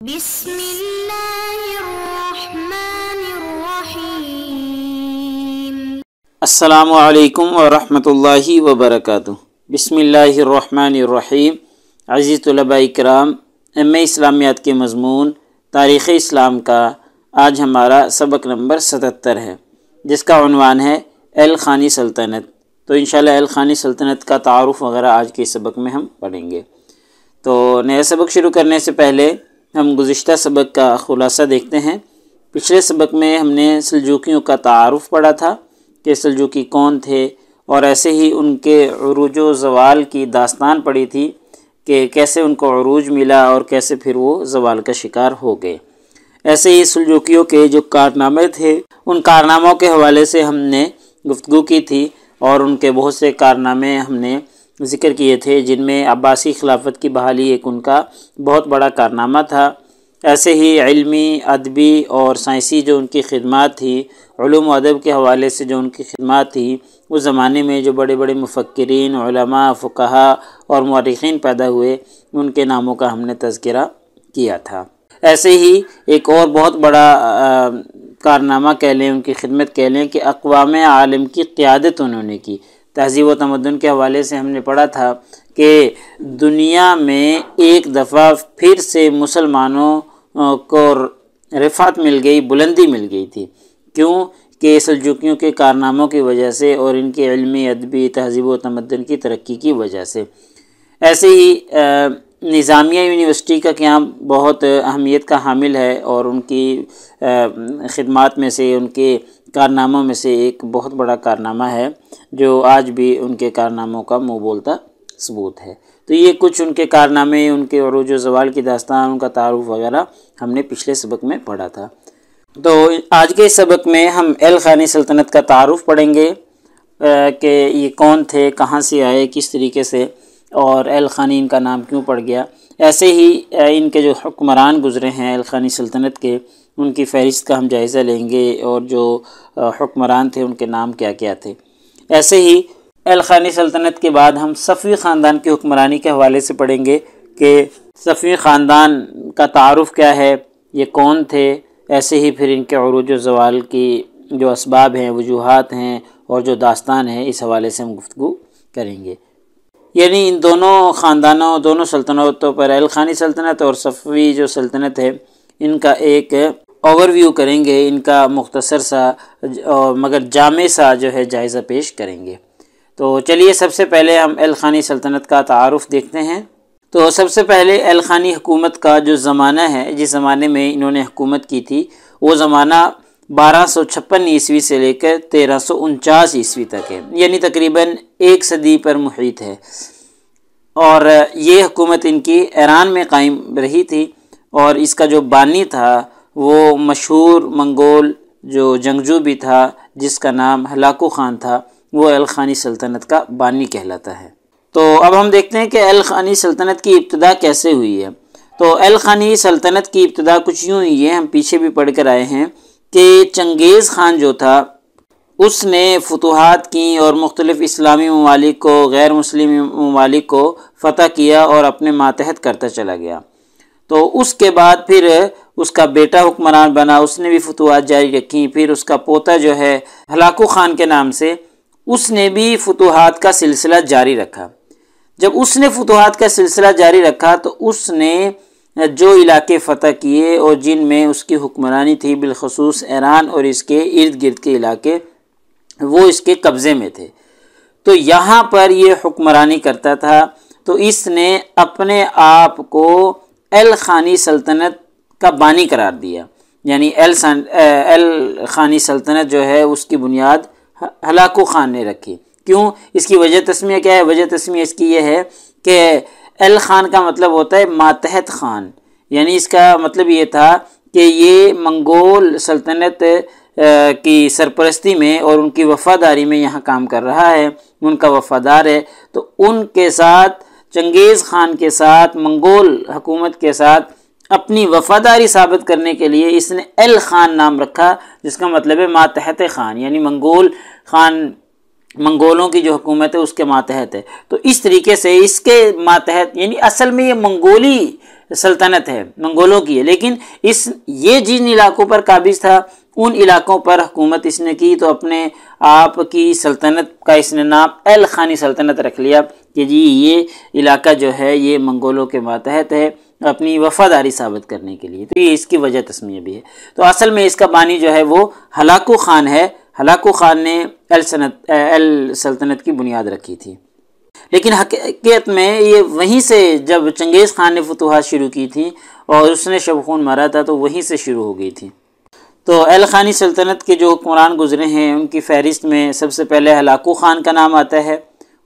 بسم اللہ الرحمن الرحیم۔ السلام علیکم ورحمۃ اللہ وبرکاتہ۔ بسم اللہ الرحمن الرحیم۔ عزیز طلباء کرام، ایم اے اسلامیات کے مضمون تاریخ اسلام کا آج ہمارا سبق نمبر 77 ہے، جس کا عنوان ہے الخانی سلطنت۔ تو انشاءاللہ الخانی سلطنت کا تعارف وغیرہ آج کے سبق میں ہم پڑھیں گے۔ تو نیا سبق شروع کرنے سے پہلے ہم گزشتہ سبق کا خلاصہ دیکھتے ہیں۔ پچھلے سبق میں ہم نے سلجوکیوں کا تعارف پڑھا تھا کہ سلجوکی کون تھے، اور ایسے ہی ان کے عروج و زوال کی داستان پڑھی تھی کہ کیسے ان کو عروج ملا اور کیسے پھر وہ زوال کا شکار ہو گئے۔ ایسے ہی سلجوکیوں کے جو کارنامے تھے، ان کارناموں کے حوالے سے ہم نے گفتگو کی تھی، اور ان کے بہت سے کارنامے ہم نے ذکر کیے تھے، جن میں عباسی خلافت کی بحالی ایک ان کا بہت بڑا کارنامہ تھا۔ ایسے ہی علمی، ادبی اور سائنسی جو ان کی خدمات تھی، علوم و ادب کے حوالے سے جو ان کی خدمات تھی، اس زمانے میں جو بڑے بڑے مفکرین، علماء، فقہاء اور مورخین پیدا ہوئے، ان کے ناموں کا ہم نے تذکرہ کیا تھا۔ ایسے ہی ایک اور بہت بڑا کارنامہ کہہ لیں، ان کی خدمت کہہ لیں کہ اقوام عالم کی قیادت انہوں نے کی۔ تہذیب و تمدن کے حوالے سے ہم نے پڑھا تھا کہ دنیا میں ایک دفعہ پھر سے مسلمانوں کو رفعت مل گئی، بلندی مل گئی تھی۔ کیوں کہ سلجوکیوں کے کارناموں کی وجہ سے اور ان کے علمی، ادبی، تہذیب و تمدن کی ترقی کی وجہ سے۔ ایسے ہی نظامیہ یونیورسٹی کا قیام بہت اہمیت کا حامل ہے، اور ان کی خدمات میں سے، ان کے کارناموں میں سے ایک بہت بڑا کارنامہ ہے جو آج بھی ان کے کارناموں کا منہ بولتا ثبوت ہے۔ تو یہ کچھ ان کے کارنامے، ان کے عروج و زوال کی داستان، ان کا تعارف وغیرہ ہم نے پچھلے سبق میں پڑھا تھا۔ تو آج کے سبق میں ہم الخانی سلطنت کا تعارف پڑھیں گے کہ یہ کون تھے، کہاں سے آئے، کس طریقے سے، اور الخانی ان کا نام کیوں پڑ گیا۔ ایسے ہی ان کے جو حکمران گزرے ہیں الخانی سلطنت کے، ان کی فہرست کا ہم جائزہ لیں گے، اور جو حکمران تھے ان کے نام کیا کیا تھے۔ ایسے ہی الخانی سلطنت کے بعد ہم صفوی خاندان کی حکمرانی کے حوالے سے پڑھیں گے کہ صفوی خاندان کا تعارف کیا ہے، یہ کون تھے۔ ایسے ہی پھر ان کے عروج و زوال کی جو اسباب ہیں، وجوہات ہیں، اور جو داستان ہے، اس حوالے سے ہم گفتگو کریں گے۔ یعنی ان دونوں خاندانوں، دونوں سلطنتوں پر، الخانی سلطنت اور صفوی جو سلطنت ہے، ان کا ایک اوور ویو کریں گے، ان کا مختصر سا مگر جامع سا جو ہے جائزہ پیش کریں گے۔ تو چلیے سب سے پہلے ہم الخانی سلطنت کا تعارف دیکھتے ہیں۔ تو سب سے پہلے الخانی حکومت کا جو زمانہ ہے، جس زمانے میں انہوں نے حکومت کی تھی، وہ زمانہ 1256 عیسوی سے لے کر 1349 عیسوی تک ہے، یعنی تقریباً ایک صدی پر محیط ہے۔ اور یہ حکومت ان کی ایران میں قائم رہی تھی، اور اس کا جو بانی تھا وہ مشہور منگول جو جنگجو بھی تھا، جس کا نام ہلاکو خان تھا، وہ الخانی سلطنت کا بانی کہلاتا ہے۔ تو اب ہم دیکھتے ہیں کہ الخانی سلطنت کی ابتدا کیسے ہوئی ہے۔ تو الخانی سلطنت کی ابتدا کچھ یوں ہوئی ہے، ہم پیچھے بھی پڑھ کر آئے ہیں کہ چنگیز خان جو تھا، اس نے فتوحات کی اور مختلف اسلامی ممالک کو، غیر مسلم ممالک کو فتح کیا اور اپنے ماتحت کرتا چلا گیا۔ تو اس کے بعد پھر اس کا بیٹا حکمران بنا، اس نے بھی فتوحات جاری رکھی۔ پھر اس کا پوتا جو ہے ہلاکو خان کے نام سے، اس نے بھی فتوحات کا سلسلہ جاری رکھا۔ جب اس نے فتوحات کا سلسلہ جاری رکھا تو اس نے جو علاقے فتح کیے اور جن میں اس کی حکمرانی تھی، بالخصوص ایران اور اس کے ارد گرد کے علاقے، وہ اس کے قبضے میں تھے۔ تو یہاں پر یہ حکمرانی کرتا تھا، تو اس نے اپنے آپ کو الخانی سلطنت کا بانی قرار دیا، یعنی الخانی سلطنت جو ہے اس کی بنیاد ہلاکو خان نے رکھی۔ کیوں؟ اس کی وجہ تسمیہ کیا ہے؟ وجہ تسمیہ اس کی یہ ہے کہ الخان کا مطلب ہوتا ہے ماتحت خان، یعنی اس کا مطلب یہ تھا کہ یہ منگول سلطنت کی سرپرستی میں اور ان کی وفاداری میں یہاں کام کر رہا ہے، ان کا وفادار ہے۔ تو ان کے ساتھ، چنگیز خان کے ساتھ، منگول حکومت کے ساتھ اپنی وفاداری ثابت کرنے کے لیے اس نے الخان نام رکھا، جس کا مطلب ہے ماتحت خان، یعنی منگول خان، منگولوں کی جو حکومت ہے اس کے ماتحت ہے۔ تو اس طریقے سے اس کے ماتحت، یعنی اصل میں یہ منگولی سلطنت ہے منگولوں کی ہے، لیکن یہ جن علاقوں پر قابض تھا ان علاقوں پر حکومت اس نے کی، تو اپنے آپ کی سلطنت کا اس نے نام ایل خانی سلطنت رکھ لیا کہ جی یہ علاقہ جو ہے یہ منگولوں کے ماتحت ہے، اپنی وفاداری ثابت کرنے کے لیے، تو یہ اس کی وجہ تسمیہ بھی ہے۔ تو اصل میں اس کا بانی جو ہے وہ ہلاکو خان ہے، ہلاکو خان نے ایل سلطنت کی بنیاد رکھی تھی، لیکن حقیقت میں یہ وہیں سے جب چنگیز خان نے فتوحات شروع کی تھی اور اس نے شب خون مارا تھا تو وہیں سے شروع ہو گئی تھی۔ تو ایل خانی سلطنت کے جو حکمران گزرے ہیں ان کی فہرست میں سب سے پہلے ہلاکو خان کا نام آتا ہے،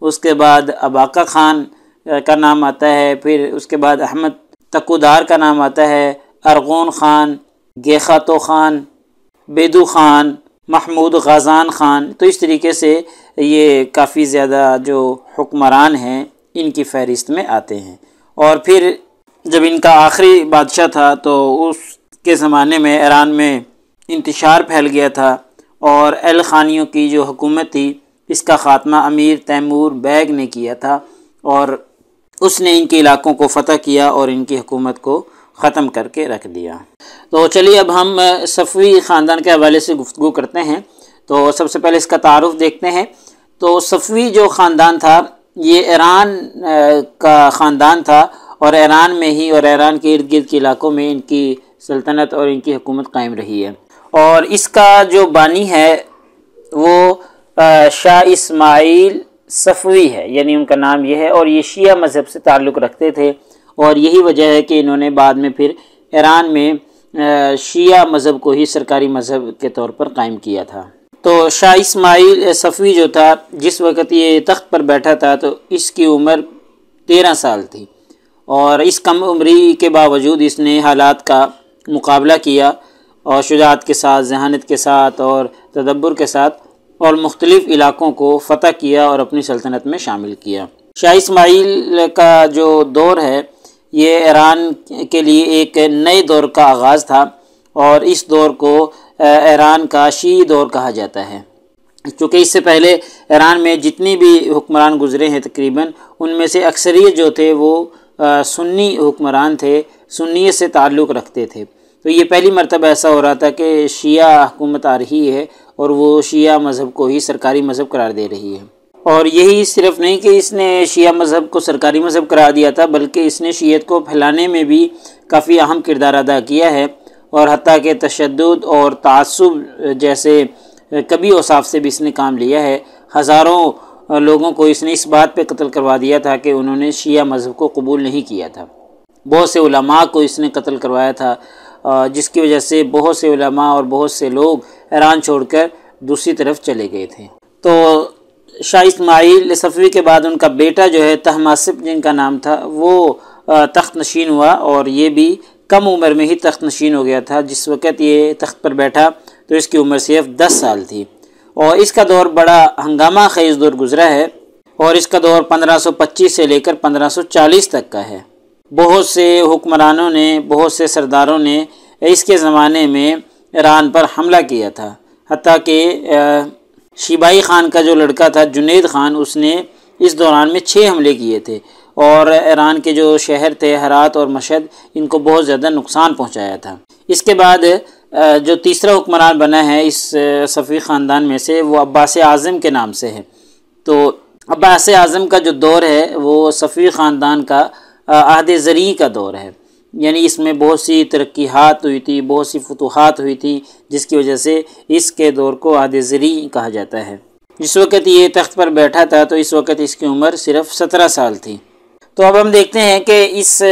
اس کے بعد اباقہ خان کا نام آتا ہے، پھر اس کے بعد احمد تکودار کا نام آتا ہے، ارغون خان، گیخاتو خان، بیدو خان، محمود غازان خان۔ تو اس طریقے سے یہ کافی زیادہ جو حکمران ہیں ان کی فہرست میں آتے ہیں۔ اور پھر جب ان کا آخری بادشاہ تھا تو اس کے زمانے میں ایران میں انتشار پھیل گیا تھا اور ایل خانیوں کی جو حکومت تھی اس کا خاتمہ امیر تیمور بیگ نے کیا تھا، اور اس نے ان کے علاقوں کو فتح کیا اور ان کی حکومت کو ختم کر کے رکھ دیا۔ تو چلیے اب ہم صفوی خاندان کے حوالے سے گفتگو کرتے ہیں۔ تو سب سے پہلے اس کا تعارف دیکھتے ہیں۔ تو صفوی جو خاندان تھا یہ ایران کا خاندان تھا، اور ایران میں ہی اور ایران کے ارد گرد کے علاقوں میں ان کی سلطنت اور ان کی حکومت قائم رہی ہے، اور اس کا جو بانی ہے وہ شاہ اسماعیل صفوی ہے، یعنی ان کا نام یہ ہے، اور یہ شیعہ مذہب سے تعلق رکھتے تھے، اور یہی وجہ ہے کہ انہوں نے بعد میں پھر ایران میں شیعہ مذہب کو ہی سرکاری مذہب کے طور پر قائم کیا تھا۔ تو شاہ اسماعیل صفوی جو تھا جس وقت یہ تخت پر بیٹھا تھا تو اس کی عمر 13 سال تھی، اور اس کم عمری کے باوجود اس نے حالات کا مقابلہ کیا اور شجاعت کے ساتھ، ذہانت کے ساتھ اور تدبر کے ساتھ، اور مختلف علاقوں کو فتح کیا اور اپنی سلطنت میں شامل کیا۔ شاہ اسماعیل کا جو دور ہے یہ ایران کے لیے ایک نئے دور کا آغاز تھا، اور اس دور کو ایران کا شیعی دور کہا جاتا ہے، چونکہ اس سے پہلے ایران میں جتنی بھی حکمران گزرے ہیں تقریباً ان میں سے اکثریت جو تھے وہ سنی حکمران تھے، سنیت سے تعلق رکھتے تھے۔ تو یہ پہلی مرتبہ ایسا ہو رہا تھا کہ شیعہ حکومت آ رہی ہے اور وہ شیعہ مذہب کو ہی سرکاری مذہب قرار دے رہی ہے، اور یہی صرف نہیں کہ اس نے شیعہ مذہب کو سرکاری مذہب قرار دیا تھا، بلکہ اس نے شیعت کو پھیلانے میں بھی کافی اہم کردار ادا کیا ہے، اور حتیٰ کہ تشدد اور تعصب جیسے کبھی اوصاف سے بھی اس نے کام لیا ہے۔ ہزاروں لوگوں کو اس نے اس بات پہ قتل کروا دیا تھا کہ انہوں نے شیعہ مذہب کو قبول نہیں کیا تھا۔ بہت سے علماء کو اس نے قتل کروایا تھا، جس کی وجہ سے بہت سے علماء اور بہت سے لوگ ایران چھوڑ کر دوسری طرف چلے گئے تھے۔ تو شاہ اسماعیل صفوی کے بعد ان کا بیٹا جو ہے طہماسپ جن کا نام تھا وہ تخت نشین ہوا، اور یہ بھی کم عمر میں ہی تخت نشین ہو گیا تھا۔ جس وقت یہ تخت پر بیٹھا تو اس کی عمر صرف 10 سال تھی، اور اس کا دور بڑا ہنگامہ خیز دور گزرا ہے، اور اس کا دور 1525 سے لے کر 1540 تک کا ہے۔ بہت سے حکمرانوں نے، بہت سے سرداروں نے اس کے زمانے میں ایران پر حملہ کیا تھا، حتیٰ کہ شیبائی خان کا جو لڑکا تھا جنید خان، اس نے اس دوران میں 6 حملے کیے تھے، اور ایران کے جو شہر تھے ہرات اور مشہد ان کو بہت زیادہ نقصان پہنچایا تھا۔ اس کے بعد جو تیسرا حکمران بنا ہے اس صفوی خاندان میں سے وہ عباس اعظم کے نام سے ہے۔ تو عباس اعظم کا جو دور ہے وہ صفوی خاندان کا عہد زرعی کا دور ہے، یعنی اس میں بہت سی ترقیات ہوئی تھی، بہت سی فتوحات ہوئی تھی، جس کی وجہ سے اس کے دور کو عہد زرعی کہا جاتا ہے۔ جس وقت یہ تخت پر بیٹھا تھا تو اس وقت اس کی عمر صرف 17 سال تھی۔ تو اب ہم دیکھتے ہیں کہ اس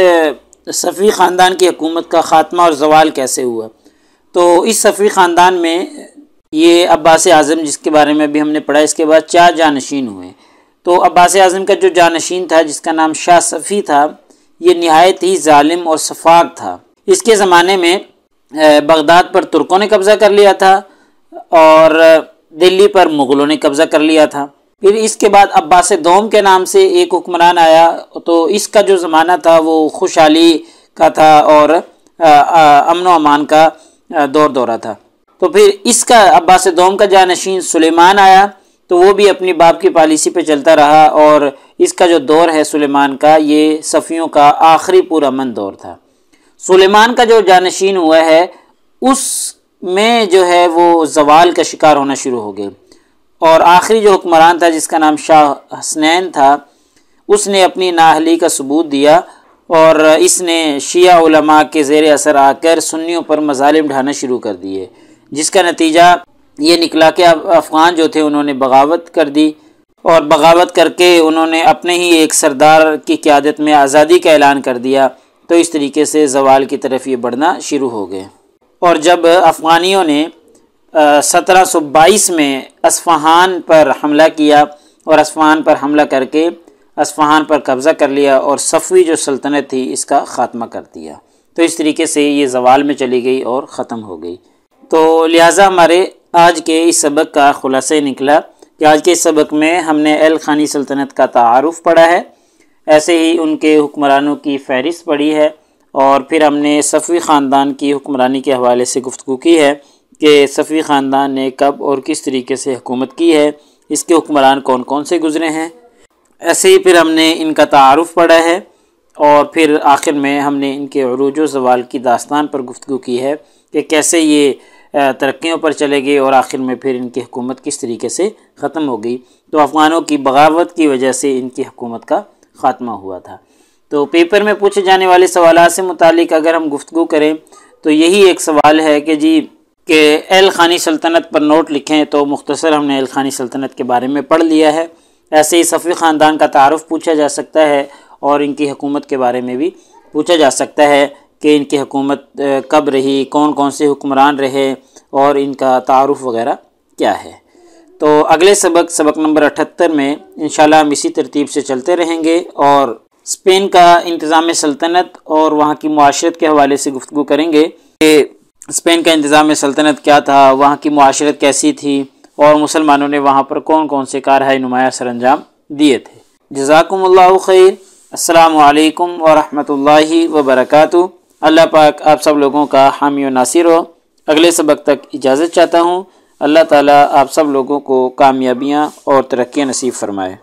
صفوی خاندان کی حکومت کا خاتمہ اور زوال کیسے ہوا۔ تو اس صفوی خاندان میں یہ عباس اعظم جس کے بارے میں بھی ہم نے پڑھا، اس کے بعد 4 جانشین ہوئے۔ تو عباس اعظم کا جو جانشین تھا جس کا نام شاہ صفی تھا، یہ نہایت ہی ظالم اور سفاک تھا۔ اس کے زمانے میں بغداد پر ترکوں نے قبضہ کر لیا تھا، اور دلی پر مغلوں نے قبضہ کر لیا تھا۔ پھر اس کے بعد عباس دوم کے نام سے ایک حکمران آیا، تو اس کا جو زمانہ تھا وہ خوشحالی کا تھا اور امن و امان کا دورہ تھا۔ تو پھر اس کا عباس دوم کا جانشین سلیمان آیا، تو وہ بھی اپنی باپ کی پالیسی پہ چلتا رہا، اور اس کا جو دور ہے سلیمان کا یہ صفیوں کا آخری پرامن دور تھا۔ سلیمان کا جو جانشین ہوا ہے اس میں جو ہے وہ زوال کا شکار ہونا شروع ہو گئے، اور آخری جو حکمران تھا جس کا نام شاہ حسنین تھا، اس نے اپنی نااہلی کا ثبوت دیا، اور اس نے شیعہ علماء کے زیر اثر آ کر سنیوں پر مظالم ڈھانا شروع کر دیے، جس کا نتیجہ یہ نکلا کہ افغان جو تھے انہوں نے بغاوت کر دی، اور بغاوت کر کے انہوں نے اپنے ہی ایک سردار کی قیادت میں آزادی کا اعلان کر دیا، تو اس طریقے سے زوال کی طرف یہ بڑھنا شروع ہو گئے۔ اور جب افغانیوں نے 1722 میں اصفہان پر حملہ کیا، اور اصفہان پر حملہ کر کے اصفہان پر قبضہ کر لیا اور صفوی جو سلطنت تھی اس کا خاتمہ کر دیا، تو اس طریقے سے یہ زوال میں چلی گئی اور ختم ہو گئی۔ تو لہٰذا ہمارے آج کے اس سبق کا خلاصہ نکلا کہ آج کے اس سبق میں ہم نے ایل خانی سلطنت کا تعارف پڑھا ہے، ایسے ہی ان کے حکمرانوں کی فہرست پڑھی ہے، اور پھر ہم نے صفوی خاندان کی حکمرانی کے حوالے سے گفتگو کی ہے کہ صفوی خاندان نے کب اور کس طریقے سے حکومت کی ہے، اس کے حکمران کون کون سے گزرے ہیں۔ ایسے ہی پھر ہم نے ان کا تعارف پڑھا ہے، اور پھر آخر میں ہم نے ان کے عروج و زوال کی داستان پر گفتگو کی ہے کہ کیسے یہ ترقیوں پر چلے گئے اور آخر میں پھر ان کی حکومت کس طریقے سے ختم ہو گئی۔ تو افغانوں کی بغاوت کی وجہ سے ان کی حکومت کا خاتمہ ہوا تھا۔ تو پیپر میں پوچھے جانے والے سوالات سے متعلق اگر ہم گفتگو کریں تو یہی ایک سوال ہے کہ کہ ایل خانی سلطنت پر نوٹ لکھیں، تو مختصر ہم نے ایل خانی سلطنت کے بارے میں پڑھ لیا ہے۔ ایسے ہی صفوی خاندان کا تعارف پوچھا جا سکتا ہے، اور ان کی حکومت کے بارے میں بھی پوچھا جا سکتا ہے کہ ان کی حکومت کب رہی، کون کون سے حکمران رہے، اور ان کا تعارف وغیرہ کیا ہے۔ تو اگلے سبق نمبر 78 میں انشاءاللہ ہم اسی ترتیب سے چلتے رہیں گے، اور اسپین کا انتظام سلطنت اور وہاں کی معاشرت کے حوالے سے گفتگو کریں گے کہ اسپین کا انتظام سلطنت کیا تھا، وہاں کی معاشرت کیسی تھی، اور مسلمانوں نے وہاں پر کون کون سے کارہائے نمایاں سر انجام دیے تھے۔ جزاکم اللہ خیر۔ السلام علیکم ورحمۃ اللہ وبرکاتہ۔ اللہ پاک آپ سب لوگوں کا حامی و ناصر ہو۔ اگلے سبق تک اجازت چاہتا ہوں۔ اللہ تعالیٰ آپ سب لوگوں کو کامیابیاں اور ترقیاں نصیب فرمائے۔